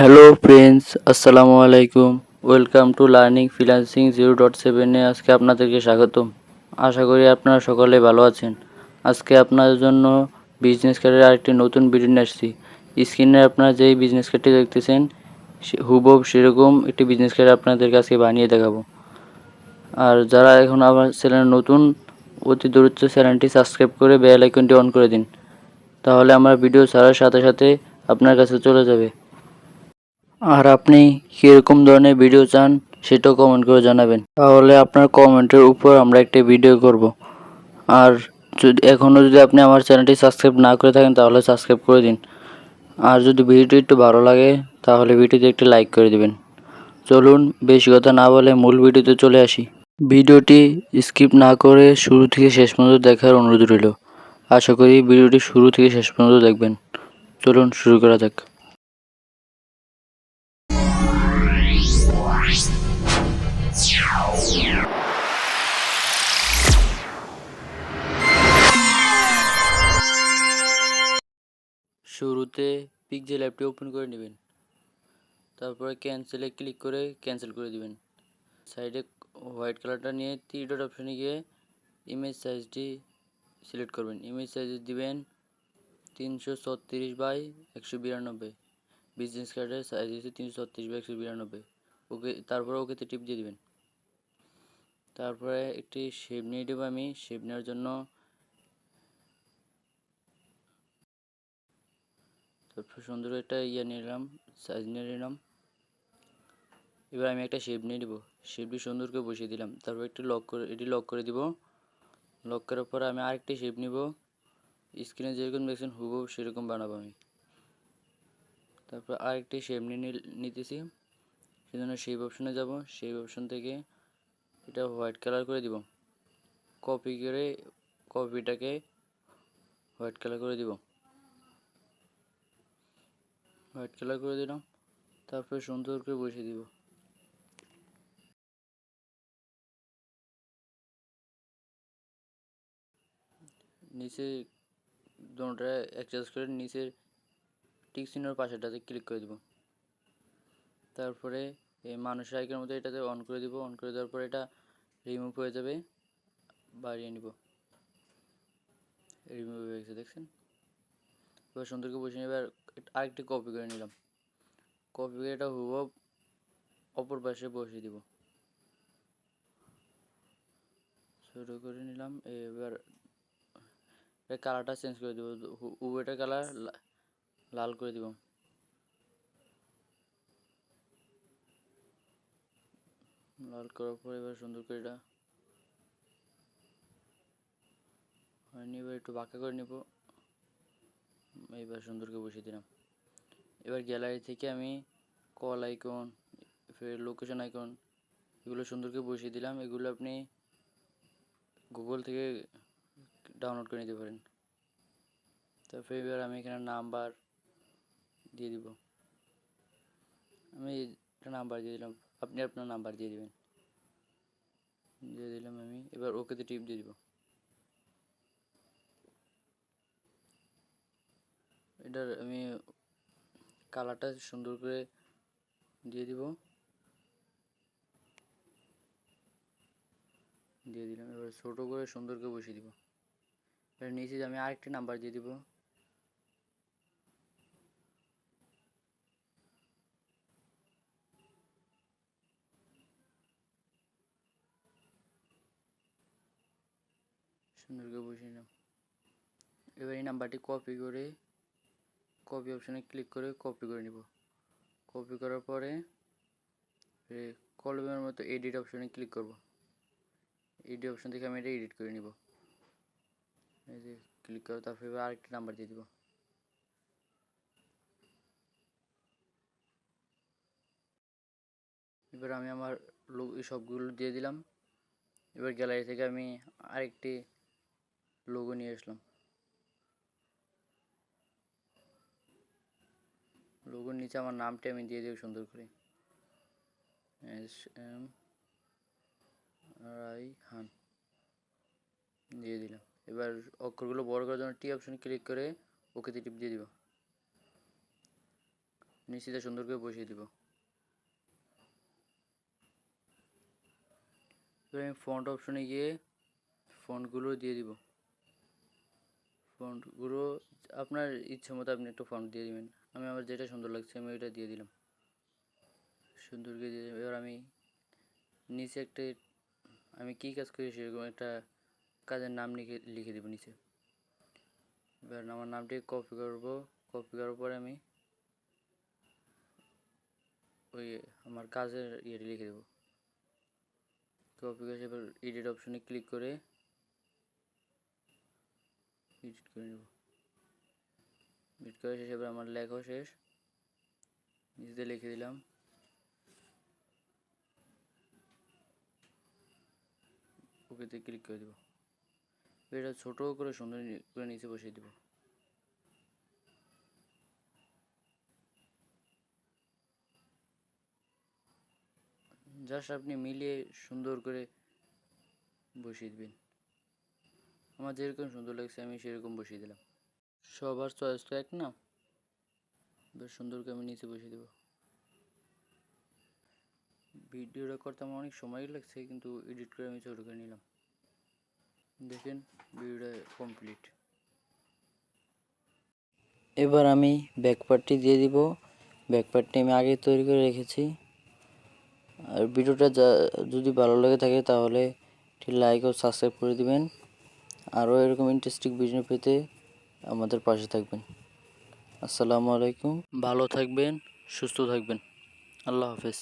Hello friends, আসসালামু আলাইকুম। Welcome to learning freelancing 0.7 আজকে আপনাদেরকে স্বাগতম। আশা করি আপনারা সকলে ভালো আছেন। আজকে আপনাদের জন্য বিজনেস কার্ডের আরেকটি নতুন ভিডিও নিয়ে আসছি। স্ক্রিনে আপনারা যেই বিজনেস কার্ডটি দেখতেছেন হুবহু সেরকম একটি বিজনেস কার্ড আপনাদের কাছে বানিয়ে দেখাবো। আর যারা এখন আমার চ্যানেল নতুন, অতি দ্রুত চ্যানেলটি সাবস্ক্রাইব করে বেল আইকনটি অন করে দিন, তাহলে আমার ভিডিও ছাড়ার সাথে সাথে আপনার কাছে চলে যাবে। আর আপনি কীরকম ধরনের ভিডিও চান সেটাও কমেন্ট করে জানাবেন, তাহলে আপনার কমেন্টের উপর আমরা একটা ভিডিও করব। আর যদি আপনি আমার চ্যানেলটি সাবস্ক্রাইব না করে থাকেন তাহলে সাবস্ক্রাইব করে দিন। আর যদি ভিডিওটি একটু ভালো লাগে তাহলে ভিডিওতে একটি লাইক করে দিবেন। চলুন বেশি কথা না বলে মূল ভিডিওতে চলে আসি। ভিডিওটি স্কিপ না করে শুরু থেকে শেষ পর্যন্ত দেখার অনুরোধ রইল। আশা করি ভিডিওটি শুরু থেকে শেষ পর্যন্ত দেখবেন। চলুন শুরু করা যাক। শুরুতে পিক্সেল অ্যাপটি ওপেন করে নেবেন, তারপরে ক্যান্সেলে ক্লিক করে ক্যান্সেল করে দিবেন। সাইডে হোয়াইট কালারটা নিয়ে 3 ডট অপশানে গিয়ে ইমেজ সাইজটি সিলেক্ট করবেন। ইমেজ সাইজ দিবেন 336 বাই 192। বিজনেস কার্ডের সাইজ হচ্ছে 336 বাই 192। ওকে, তারপরে ওকেতে টিপ দিয়ে দিবেন। তারপরে একটি শেপ নিয়ে দেবো। আমি শেপ নেওয়ার জন্য তারপর সুন্দর একটা নিলাম, সাইজ নিয়ে নিলাম। এবার আমি একটা শেপ নিয়ে নেব, শেপটি সুন্দর করে বসিয়ে দিলাম। তারপর একটু লক করে দিব। লক করার পর আমি আরেকটি শেপ নিব, স্ক্রিনে যেরকম দেখছেন হুবহু সেরকম বানাবো আমি। তারপর আরেকটি শেপ নিতেছি, সেজন্য শেপ অপশনে যাব। শেপ অপশন থেকে এটা হোয়াইট কালার করে দিব। কপি করে কপিটাকে হোয়াইট কালার করে দিব। হোয়াইট কালার করে দিলাম। তারপরে সুন্দর করে বসিয়ে দিব। নিচে দুটোটা অ্যাডজাস্ট করে নিচের টিক চিহ্নের পাশেটাতে ক্লিক করে দিব। তারপরে এই মানুষের আইকনের মধ্যে এটাতে অন করে দিব। অন করে দেওয়ার পরে এটা রিমুভ হয়ে যাবে, বাড়িয়ে নিব। রিমুভ হয়ে গেছে, দেখছেন? এবার সুন্দর করে বসিয়ে এবার আরেকটি কপি করে নিলাম। কপি করে এটা হুবহু অপর পাশে বসিয়ে দিব। ছোট করে নিলাম। এবার কালারটা চেঞ্জ করে দেবো, উভয়টার কালার লাল করে দিব। লাল করার পর এবার সুন্দর করে এটা হয়নি, এবার একটু বাঁকা করে নেব। এবার সুন্দর করে বসিয়ে দিলাম। এবার গ্যালারি থেকে আমি কল আইকন, ফের লোকেশন আইকন, এগুলো সুন্দর করে বসিয়ে দিলাম। এগুলো আপনি গুগল থেকে ডাউনলোড করে নিতে পারেন। তারপরে এবার আমি এখানে নাম্বার দিয়ে দিব। আমি একটা নাম্বার দিয়ে দিলাম, আপনি আপনার নাম্বার দিয়ে দিবেন। দিয়ে দিলাম আমি। এবার ওকেতে টিপ দিয়ে দিব। এটার আমি কালারটা সুন্দর করে দিয়ে দিব। দিয়ে দিলাম। এবার ছোট করে সুন্দর করে বসিয়ে দিব। এবার নিচে আমি আরেকটি নাম্বার দিয়ে দিব। সুন্দর করে বসিয়ে নিলাম। এবার এই নাম্বারটি কপি অপশানে ক্লিক করে কপি করে নিব। কপি করার পরে কলমের মতো এডিট অপশানে ক্লিক করব। এডিট অপশান থেকে আমি এটা এডিট করে নিব। এই যে ক্লিক করো, তারপরে এবার আরেকটি নাম্বার দিয়ে দিব। এবার আমি আমার সবগুলো দিয়ে দিলাম। এবার গ্যালারি থেকে আমি আরেকটি লোগো নিয়ে আসলাম। লোগোর নিচে আমার নামটি আমি দিয়ে দেব সুন্দর করে, SM রাইহান দিয়ে দিলাম। এবার অক্ষরগুলো বড় করার জন্য টি অপশন ক্লিক করে ওকেতে টিপ দিয়ে দিব। নিচে সুন্দর করে বসিয়ে দিব। এবার আমি ফন্ট অপশনে গিয়ে ফন্টগুলো দিয়ে দিব। ফন্টগুলো আপনার ইচ্ছে মতো আপনি একটু ফন্ট দিয়ে দিবেন। আমি আমার যেটা সুন্দর লাগছে আমি ওইটা দিয়ে দিলাম, সুন্দর করে দিয়ে দিলাম। এবার আমি নিচে একটা, আমি কী কাজ করি সেরকম একটা কাজের নাম লিখে দেবো নিচে। এবার আমার নামটি কপি করব, কপি করার পরে আমি ওই আমার কাজের ইয়েটি লিখে দেবো। কপি করে এবার এডিট অপশনে ক্লিক করে এডিট করে নেব। এডিট করা শেষ, এবার আমার লেখাও শেষ, নিচে লিখে দিলাম। ওকেতে ক্লিক করে দেবো। এটা ছোট করে সুন্দর করে নিচে বসিয়ে দেবো। জাস্ট আপনি মিলিয়ে সুন্দর করে বসিয়ে দিবেন। আমার যেরকম সুন্দর লাগছে আমি সেরকম বসিয়ে দিলাম। সবার চয়েস তো এক না, বেশ সুন্দর করে আমি নিচে বসিয়ে দেবো। ভিডিওটা করতে আমার অনেক সময় লাগছে, কিন্তু এডিট করে আমি ছোটো করে নিলাম। দেখেন ভিডিওটা কমপ্লিট। এবার আমি ব্যাকপার্টটি দিয়ে দিব। ব্যাকপার্টটি আমি আগে তৈরি করে রেখেছি। আর ভিডিওটা যদি ভালো লাগে থাকে তাহলে লাইক ও সাবস্ক্রাইব করে দিবেন। আরও এরকম ইন্টারেস্টিং ভিডিও পেতে আমাদের পাশে থাকবেন। আসসালামু আলাইকুম, ভালো থাকবেন, সুস্থ থাকবেন, আল্লাহ হাফেজ।